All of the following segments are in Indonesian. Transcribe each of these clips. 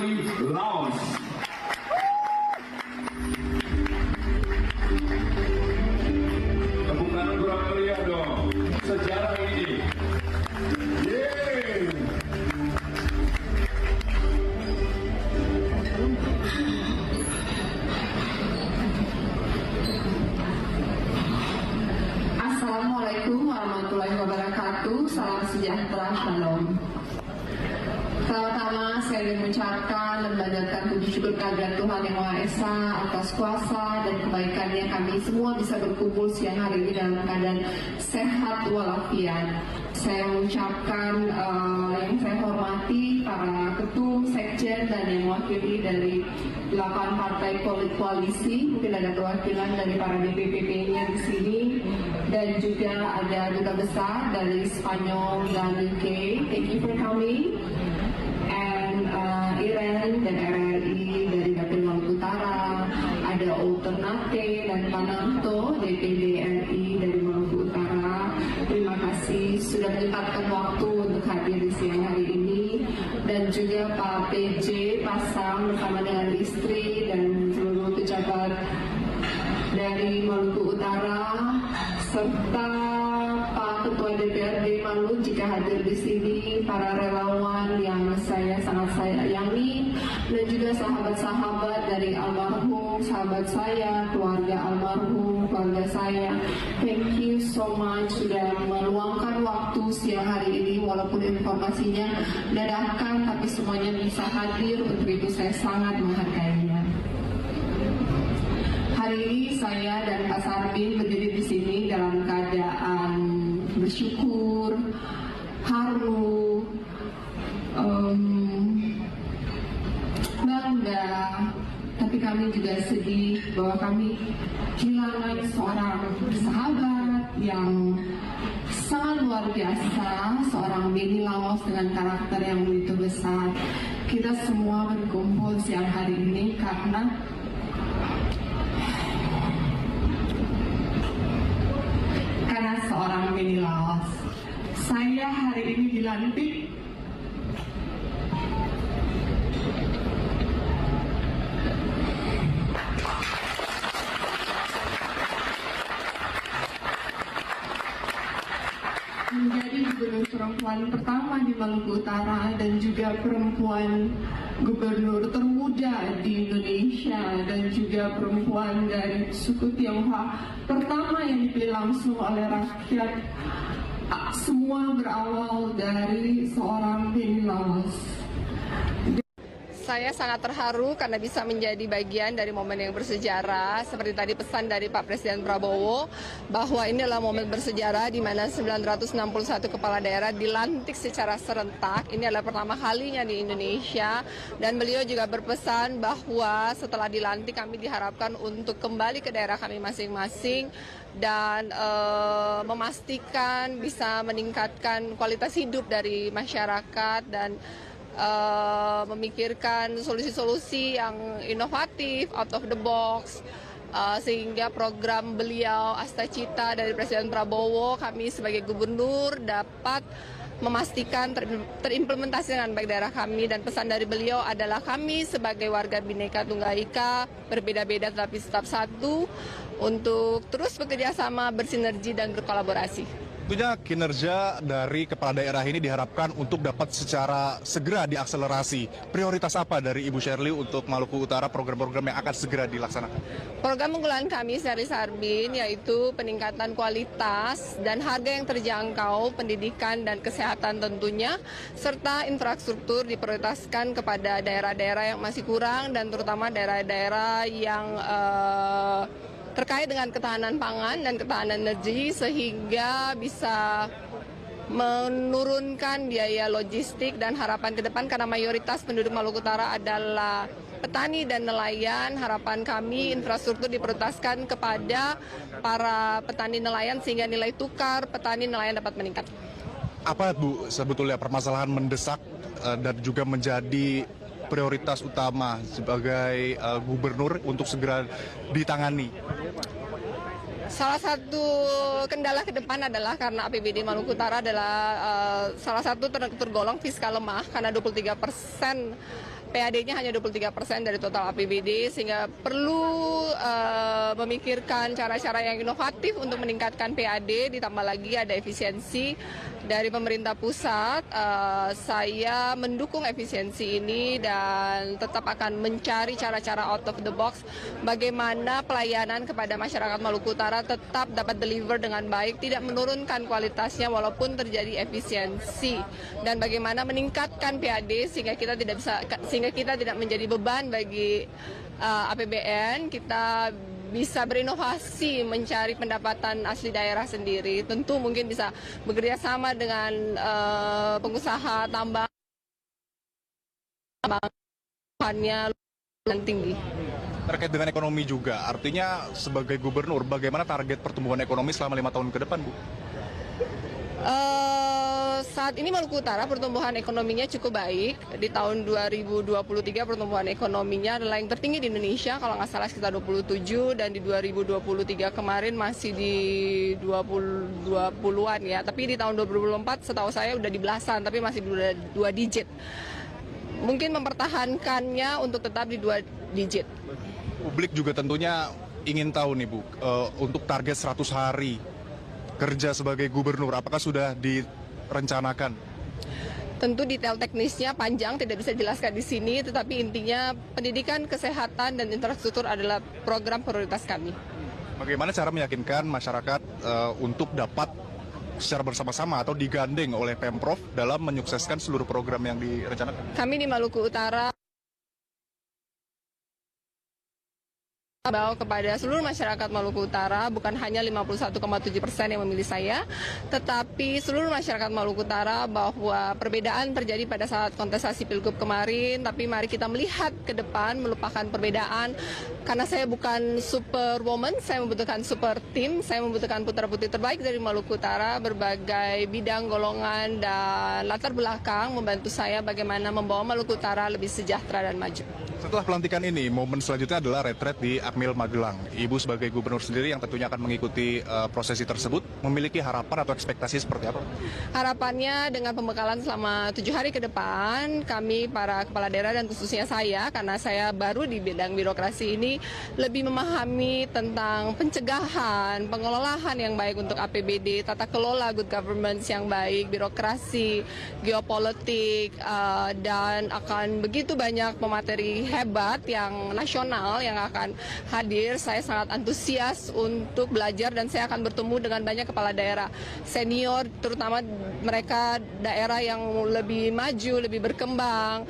dari Laos. Tepuk tangan kurang meriah dong. Sejarah ini. Yeay. Assalamualaikum warahmatullahi wabarakatuh. Salam sejahtera, shalom. Pertama-tama saya ingin mengucapkan dan mengajarkan puji syukur kehadirat Tuhan Yang Maha Esa atas kuasa dan kebaikannya kami semua bisa berkumpul siang hari ini dalam keadaan sehat walafiat. Saya mengucapkan yang saya hormati para ketum, sekjen dan yang mewakili dari 8 partai koalisi, mungkin ada perwakilan dari para DPP-nya di sini, dan juga ada duta besar dari Spanyol dan UK. Thank you for coming. And Iren dan RRI dari Dapil Maluku Utara, ada Alternate dan Pananto DPD RI dari Maluku Utara. Terima kasih sudah menyempatkan waktu untuk hadir di siang hari ini, dan juga Pak PJ Pasang bersama dengan istri dan seluruh pejabat dari Maluku Utara, serta Pak Ketua DPRD Maluku jika hadir di sini, para relawan yang saya sangat sayangi, dan juga sahabat-sahabat dari almarhum, sahabat saya, keluarga almarhum, keluarga saya. Thank you so much sudah meluangkan waktu siang hari ini, walaupun informasinya dadakan, tapi semuanya bisa hadir. Untuk itu saya sangat menghargainya. Hari ini saya dan Pak Sarbin berdiri di sini dalam keadaan bersyukur, haru, bangga, tapi kami juga sedih bahwa kami kehilangan seorang sahabat yang sangat luar biasa, seorang Benny Laos dengan karakter yang begitu besar. Kita semua berkumpul siang hari ini karena seorang Benny Laos. Saya hari ini dilantik menjadi gubernur perempuan pertama di Maluku Utara, dan juga perempuan gubernur termuda di Indonesia, dan juga perempuan dari suku Tionghoa pertama yang dipilih langsung oleh rakyat. Semua berawal dari seorang Benny Laos. Saya sangat terharu karena bisa menjadi bagian dari momen yang bersejarah. Seperti tadi pesan dari Pak Presiden Prabowo, bahwa ini adalah momen bersejarah di mana 961 kepala daerah dilantik secara serentak. Ini adalah pertama kalinya di Indonesia. Dan beliau juga berpesan bahwa setelah dilantik kami diharapkan untuk kembali ke daerah kami masing-masing dan memastikan bisa meningkatkan kualitas hidup dari masyarakat dan memikirkan solusi-solusi yang inovatif, out of the box, sehingga program beliau Asta Cita dari Presiden Prabowo, kami sebagai gubernur dapat memastikan terimplementasi dengan baik daerah kami. Dan pesan dari beliau adalah kami sebagai warga Bhinneka Tunggal Ika, berbeda-beda tetapi tetap satu, untuk terus bekerja sama, bersinergi dan berkolaborasi. Tentunya kinerja dari kepala daerah ini diharapkan untuk dapat secara segera diakselerasi. Prioritas apa dari Ibu Shirley untuk Maluku Utara, program-program yang akan segera dilaksanakan? Program unggulan kami seri Sarbin yaitu peningkatan kualitas dan harga yang terjangkau, pendidikan dan kesehatan tentunya, serta infrastruktur diprioritaskan kepada daerah-daerah yang masih kurang, dan terutama daerah-daerah yang terkait dengan ketahanan pangan dan ketahanan energi, sehingga bisa menurunkan biaya logistik dan harapan ke depan, karena mayoritas penduduk Maluku Utara adalah petani dan nelayan. Harapan kami infrastruktur diprioritaskan kepada para petani nelayan sehingga nilai tukar petani nelayan dapat meningkat. Apa Bu sebetulnya permasalahan mendesak dan juga menjadi prioritas utama sebagai gubernur untuk segera ditangani? Salah satu kendala ke depan adalah karena APBD Maluku Utara adalah salah satu tergolong fiskal lemah, karena 23% PAD-nya hanya 23% dari total APBD, sehingga perlu memikirkan cara-cara yang inovatif untuk meningkatkan PAD, ditambah lagi ada efisiensi dari pemerintah pusat. Saya mendukung efisiensi ini dan tetap akan mencari cara-cara out of the box bagaimana pelayanan kepada masyarakat Maluku Utara tetap dapat deliver dengan baik, tidak menurunkan kualitasnya walaupun terjadi efisiensi, dan bagaimana meningkatkan PAD sehingga kita tidak menjadi beban bagi APBN. Kita bisa berinovasi mencari pendapatan asli daerah sendiri. Tentu mungkin bisa bekerja sama dengan pengusaha tambangannya tinggi. Terkait dengan ekonomi juga, artinya sebagai gubernur, bagaimana target pertumbuhan ekonomi selama 5 tahun ke depan, Bu? Saat ini Maluku Utara pertumbuhan ekonominya cukup baik. Di tahun 2023 pertumbuhan ekonominya adalah yang tertinggi di Indonesia, kalau nggak salah sekitar 27, dan di 2023 kemarin masih di 20-an ya. Tapi di tahun 2024 setahu saya udah di belasan, tapi masih dua digit. Mungkin mempertahankannya untuk tetap di 2 digit. Publik juga tentunya ingin tahu nih, Bu, untuk target 100 hari kerja sebagai gubernur, apakah sudah direncanakan? Tentu detail teknisnya panjang, tidak bisa dijelaskan di sini, tetapi intinya pendidikan, kesehatan, dan infrastruktur adalah program prioritas kami. Bagaimana cara meyakinkan masyarakat untuk dapat secara bersama-sama atau digandeng oleh Pemprov dalam menyukseskan seluruh program yang direncanakan? Kami di Maluku Utara kepada seluruh masyarakat Maluku Utara, bukan hanya 51,7% yang memilih saya, tetapi seluruh masyarakat Maluku Utara, bahwa perbedaan terjadi pada saat kontestasi Pilgub kemarin, tapi mari kita melihat ke depan, melupakan perbedaan, karena saya bukan superwoman, saya membutuhkan super team, saya membutuhkan putra-putri terbaik dari Maluku Utara, berbagai bidang, golongan, dan latar belakang membantu saya bagaimana membawa Maluku Utara lebih sejahtera dan maju. Setelah pelantikan ini, momen selanjutnya adalah retret di Akmil Magelang. Ibu sebagai gubernur sendiri yang tentunya akan mengikuti prosesi tersebut, memiliki harapan atau ekspektasi seperti apa? Harapannya dengan pembekalan selama 7 hari ke depan, kami para kepala daerah dan khususnya saya, karena saya baru di bidang birokrasi ini, lebih memahami tentang pencegahan, pengelolaan yang baik untuk APBD, tata kelola good governance yang baik, birokrasi, geopolitik, dan akan begitu banyak pemateri hebat yang nasional yang akan hadir. Saya sangat antusias untuk belajar dan saya akan bertemu dengan banyak kepala daerah senior, terutama mereka daerah yang lebih maju, lebih berkembang.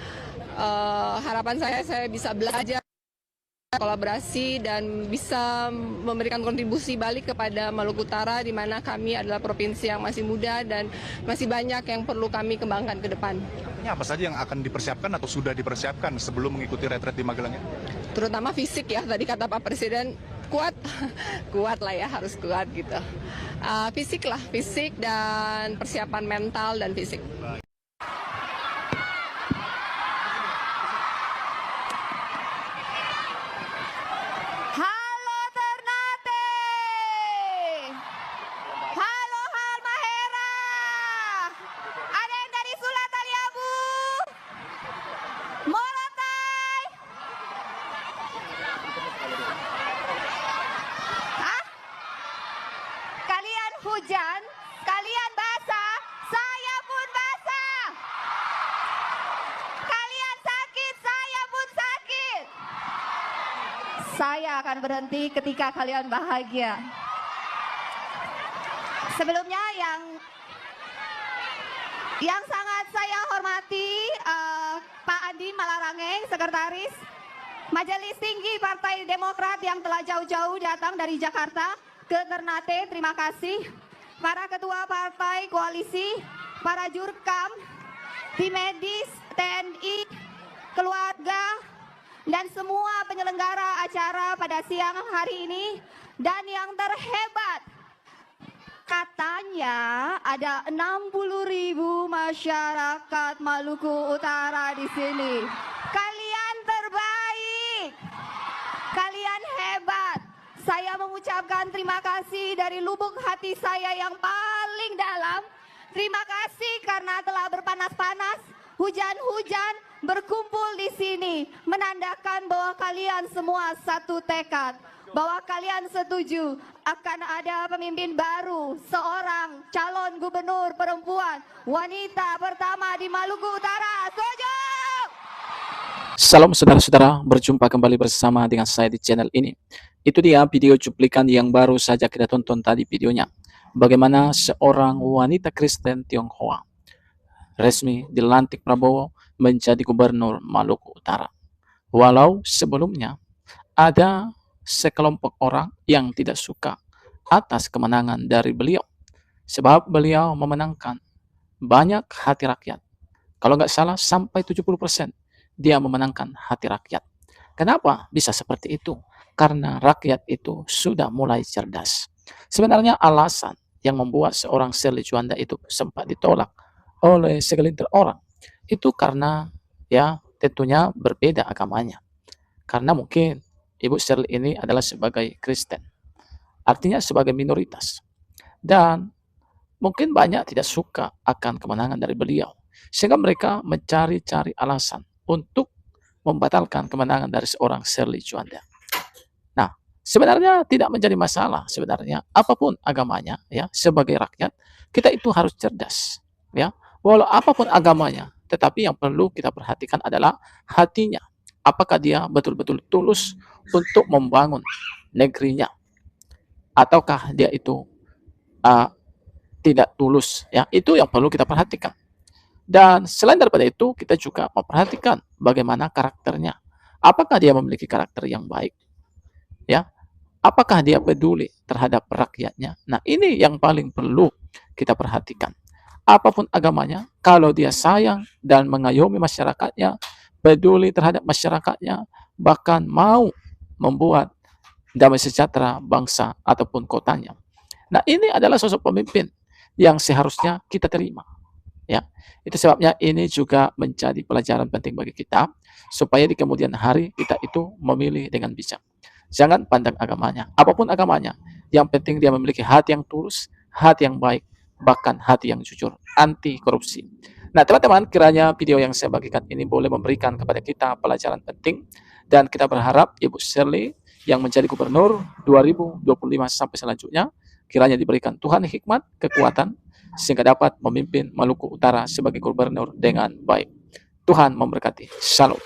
Harapan saya bisa belajar, kolaborasi, dan bisa memberikan kontribusi balik kepada Maluku Utara, di mana kami adalah provinsi yang masih muda dan masih banyak yang perlu kami kembangkan ke depan. Apa saja yang akan dipersiapkan atau sudah dipersiapkan sebelum mengikuti retret di Magelang ya? Terutama fisik ya, tadi kata Pak Presiden, kuat, kuat lah ya, harus kuat gitu. Fisik dan persiapan mental dan fisik. Hujan, kalian basah, saya pun basah. Kalian sakit, saya pun sakit. Saya akan berhenti ketika kalian bahagia. Sebelumnya yang sangat saya hormati Pak Andi Malarangeng, Sekretaris Majelis Tinggi Partai Demokrat yang telah jauh-jauh datang dari Jakarta ke Ternate, terima kasih. Para ketua partai koalisi, para jurkam, tim medis, TNI, keluarga, dan semua penyelenggara acara pada siang hari ini. Dan yang terhebat, katanya ada 60.000 masyarakat Maluku Utara di sini. Kalian terbaik, kalian hebat. Saya mengucapkan terima kasih dari lubuk hati saya yang paling dalam. Terima kasih karena telah berpanas-panas, hujan-hujan, berkumpul di sini menandakan bahwa kalian semua satu tekad, bahwa kalian setuju akan ada pemimpin baru, seorang calon gubernur perempuan wanita pertama di Maluku Utara. Setuju? Salam saudara-saudara, berjumpa kembali bersama dengan saya di channel ini. Itu dia video cuplikan yang baru saja kita tonton tadi videonya. Bagaimana seorang wanita Kristen Tionghoa resmi dilantik Prabowo menjadi gubernur Maluku Utara. Walau sebelumnya ada sekelompok orang yang tidak suka atas kemenangan dari beliau. Sebab beliau memenangkan banyak hati rakyat. Kalau nggak salah sampai 70% dia memenangkan hati rakyat. Kenapa bisa seperti itu? Karena rakyat itu sudah mulai cerdas. Sebenarnya alasan yang membuat seorang Shirley Juanda itu sempat ditolak oleh segelintir orang itu karena ya tentunya berbeda agamanya. Karena mungkin Ibu Shirley ini adalah sebagai Kristen. Artinya sebagai minoritas. Dan mungkin banyak tidak suka akan kemenangan dari beliau. Sehingga mereka mencari-cari alasan untuk membatalkan kemenangan dari seorang Shirley Juanda. Nah, sebenarnya tidak menjadi masalah sebenarnya apapun agamanya ya, sebagai rakyat kita itu harus cerdas ya. Walau apapun agamanya, tetapi yang perlu kita perhatikan adalah hatinya. Apakah dia betul-betul tulus untuk membangun negerinya ataukah dia itu tidak tulus ya. Itu yang perlu kita perhatikan. Dan selain daripada itu, kita juga memperhatikan bagaimana karakternya. Apakah dia memiliki karakter yang baik? Ya, apakah dia peduli terhadap rakyatnya? Nah, ini yang paling perlu kita perhatikan. Apapun agamanya, kalau dia sayang dan mengayomi masyarakatnya, peduli terhadap masyarakatnya, bahkan mau membuat damai sejahtera bangsa ataupun kotanya. Nah, ini adalah sosok pemimpin yang seharusnya kita terima. Ya, itu sebabnya ini juga menjadi pelajaran penting bagi kita supaya di kemudian hari kita itu memilih dengan bijak. Jangan pandang agamanya, apapun agamanya, yang penting dia memiliki hati yang tulus, hati yang baik, bahkan hati yang jujur, anti korupsi. Nah, teman-teman, kiranya video yang saya bagikan ini boleh memberikan kepada kita pelajaran penting dan kita berharap Ibu Shirley yang menjadi gubernur 2025 sampai selanjutnya kiranya diberikan Tuhan hikmat, kekuatan sehingga dapat memimpin Maluku Utara sebagai gubernur dengan baik. Tuhan memberkati. Shalom.